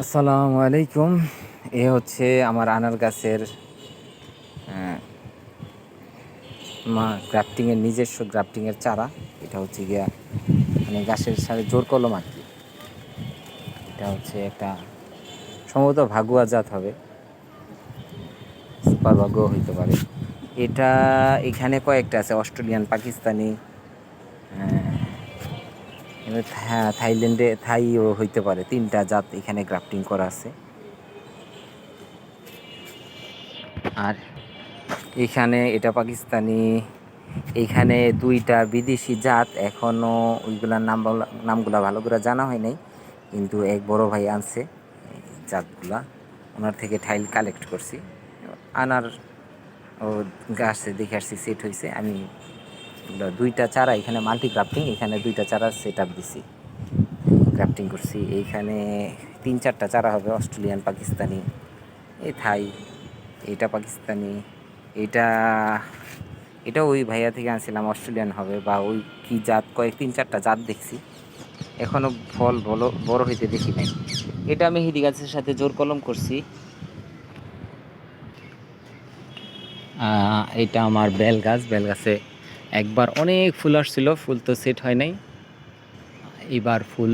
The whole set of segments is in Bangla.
আসসালামু আলাইকুম। এ হচ্ছে আমার আনার গাছের গ্রাফটিংয়ের নিজস্ব গ্রাফটিংয়ের চারা। এটা হচ্ছে গিয়া মানে গাছের সাথে জোর কলম আর কি। এটা হচ্ছে একটা সম্ভবত ভাগুয়া জাত হবে, সুপার ভাগুয়া হইতে পারে। এটা এখানে কয়েকটা আছে, অস্ট্রেলিয়ান, পাকিস্তানি, হ্যাঁ থাইল্যান্ডে থাইও হইতে পারে। 3টা জাত এখানে গ্রাফটিং করা আছে। আর এখানে এটা পাকিস্তানি, এইখানে 2টা বিদেশি জাত, এখনও ওইগুলার নামগুলা ভালো করে জানা হয় নাই, কিন্তু এক বড় ভাই আনছে এই জাতগুলা, ওনার থেকে ঠাইল কালেক্ট করছি। আনার ও গাছে দেখে আসছি সেট হয়েছে। আমি 2টা চারা এখানে মাল্টি গ্রাফটিং, এখানে 2টা চারা সেট আপ দিছি, গ্রাফটিং করছি। এইখানে 3-4টা চারা হবে, অস্ট্রেলিয়ান, পাকিস্তানি, এই থাই, এটা পাকিস্তানি, এটা এটা ওই ভাইয়া থেকে আনছিলাম, অস্ট্রেলিয়ান হবে বা ওই কি জাত, 3-4টা জাত দেখছি, এখনো ফল বড় বড় হইতে দেখি নাই। এটা আমি হিদি গাছের সাথে জোর কলম করছি। এটা আমার বেল গাছ। বেল গাছে একবার অনেক ফুল আসছিল, ফুল তো সেট হয় নাই। এবার ফুল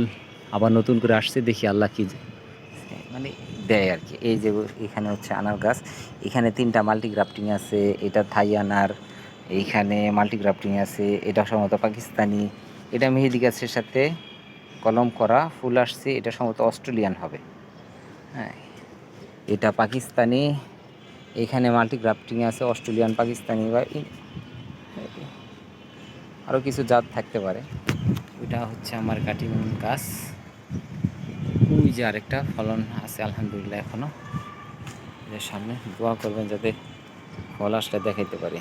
আবার নতুন করে আসছে, দেখি আল্লাহ কি মানে দেয় আর কি। এই যে এখানে হচ্ছে আনার গাছ, এখানে 3টা মাল্টি গ্রাফটিং আছে। এটা থাই আনার, এইখানে মাল্টি গ্রাফটিং আছে। এটা সম্ভবত পাকিস্তানি, এটা মেহেদি গাছের সাথে কলম করা, ফুল আসছে। এটা সম্ভবত অস্ট্রেলিয়ান হবে। হ্যাঁ, এটা পাকিস্তানি, এখানে মাল্টি গ্রাফটিং আছে, অস্ট্রেলিয়ান, পাকিস্তানি বা আরও কিছু জাত থাকতে পারে। ওইটা হচ্ছে আমার কাটিং গাছ। ওই যে আরেকটা ফলন আছে আলহামদুলিল্লাহ এখনও। এর সামনে দোয়া করবেন যাতে ফল আসলে দেখাইতে পারি।